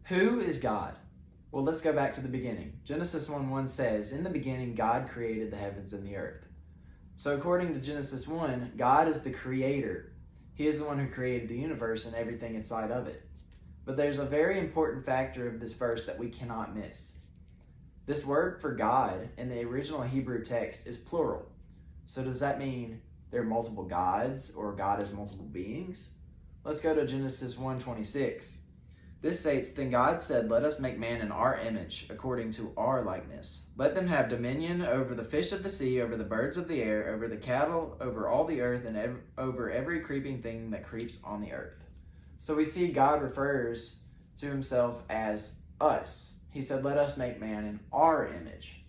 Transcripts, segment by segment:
Who is God? Well, let's go back to the beginning. Genesis 1:1 says, "In the beginning, God created the heavens and the earth." So according to Genesis 1, God is the creator. He is the one who created the universe and everything inside of it. But there's a very important factor of this verse that we cannot miss. This word for God in the original Hebrew text is plural. So does that mean there are multiple gods or God has multiple beings? Let's go to Genesis 1:26. This states, "Then God said, let us make man in our image, according to our likeness. Let them have dominion over the fish of the sea, over the birds of the air, over the cattle, over all the earth, and over every creeping thing that creeps on the earth." So we see God refers to himself as us. He said, let us make man in our image.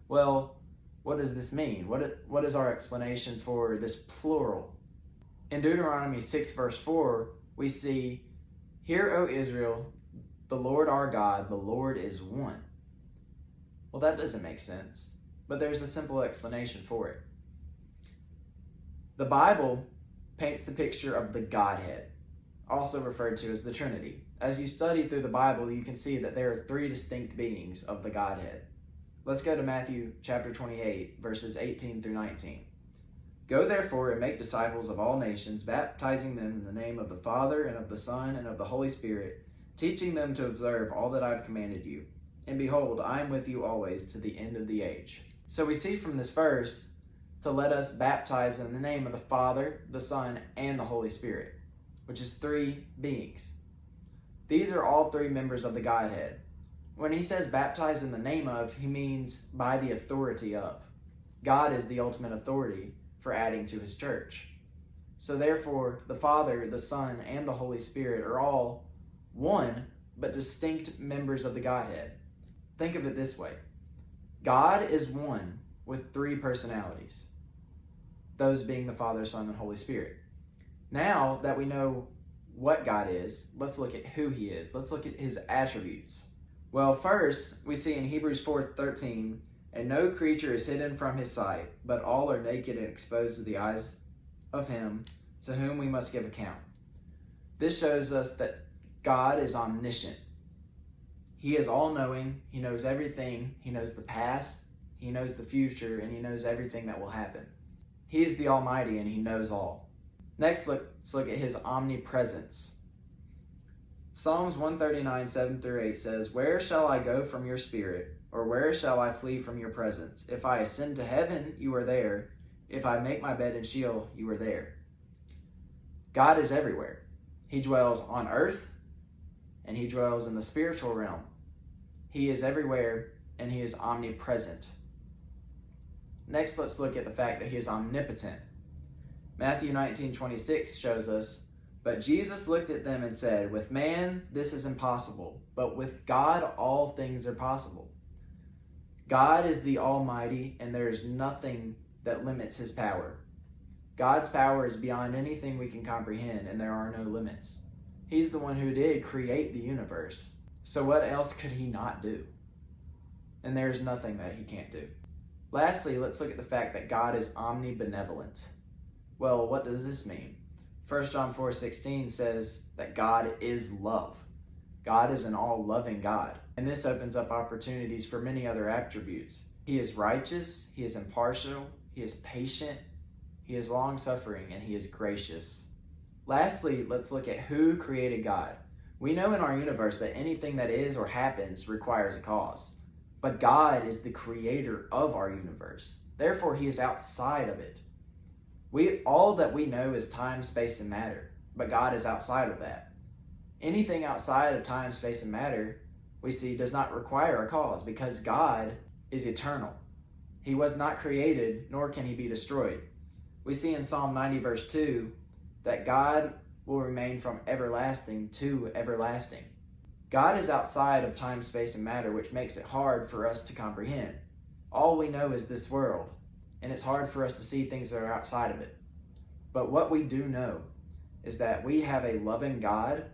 Well, what does this mean? What is our explanation for this plural? In Deuteronomy 6 verse 4, we see, "Hear, O Israel, the Lord our God, the Lord is one." Well, that doesn't make sense, but there's a simple explanation for it. The Bible paints the picture of the Godhead, also referred to as the Trinity. As you study through the Bible, you can see that there are three distinct beings of the Godhead. Let's go to Matthew chapter 28, verses 18 through 19. "Go therefore and make disciples of all nations, baptizing them in the name of the Father and of the Son and of the Holy Spirit, teaching them to observe all that I have commanded you. And behold, I am with you always to the end of the age." So we see from this verse to let us baptize in the name of the Father, the Son, and the Holy Spirit, which is three beings. These are all three members of the Godhead. When he says baptize in the name of, he means by the authority of. God is the ultimate authority for adding to his church. So therefore, the Father, the Son, and the Holy Spirit are all one, but distinct members of the Godhead. Think of it this way. God is one with three personalities, those being the Father, Son, and Holy Spirit. Now that we know what God is, let's look at who he is. Let's look at his attributes. Well, first, we see in Hebrews 4:13, "And no creature is hidden from his sight, but all are naked and exposed to the eyes of him to whom we must give account." This shows us that God is omniscient. He is all-knowing. He knows everything. He knows the past, he knows the future, and he knows everything that will happen. He is the Almighty, and he knows all. Next, let's look at his omnipresence. Psalms 139, 7 through 8 says, "Where shall I go from your spirit? Or where shall I flee from your presence? If I ascend to heaven, you are there. If I make my bed in Sheol, you are there." God is everywhere. He dwells on earth, and he dwells in the spiritual realm. He is everywhere, and he is omnipresent. Next, let's look at the fact that he is omnipotent. Matthew 19:26 shows us, "But Jesus looked at them and said, with man this is impossible, but with God all things are possible." God is the Almighty, and there is nothing that limits his power. God's power is beyond anything we can comprehend, and there are no limits. He's the one who did create the universe. So what else could he not do? And there's nothing that he can't do. Lastly, let's look at the fact that God is omnibenevolent. Well, what does this mean? 1 John 4:16 says that God is love. God is an all-loving God. And this opens up opportunities for many other attributes. He is righteous, he is impartial, he is patient, he is long-suffering, and he is gracious. Lastly, let's look at who created God. We know in our universe that anything that is or happens requires a cause. But God is the creator of our universe. Therefore, he is outside of it. All that we know is time, space, and matter, but God is outside of that. Anything outside of time, space, and matter, we see, does not require a cause because God is eternal. He was not created, nor can he be destroyed. We see in Psalm 90 verse 2 that God will remain from everlasting to everlasting. God is outside of time, space, and matter, which makes it hard for us to comprehend. All we know is this world, and it's hard for us to see things that are outside of it. But what we do know is that we have a loving God,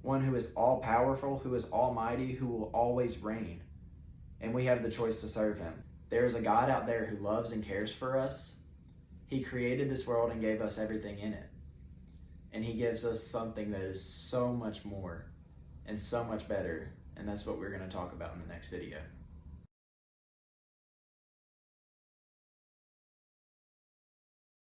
one who is all-powerful, who is almighty, who will always reign, and we have the choice to serve him. There is a God out there who loves and cares for us. He created this world and gave us everything in it, and he gives us something that is so much more and so much better. And that's what we're going to talk about in the next video.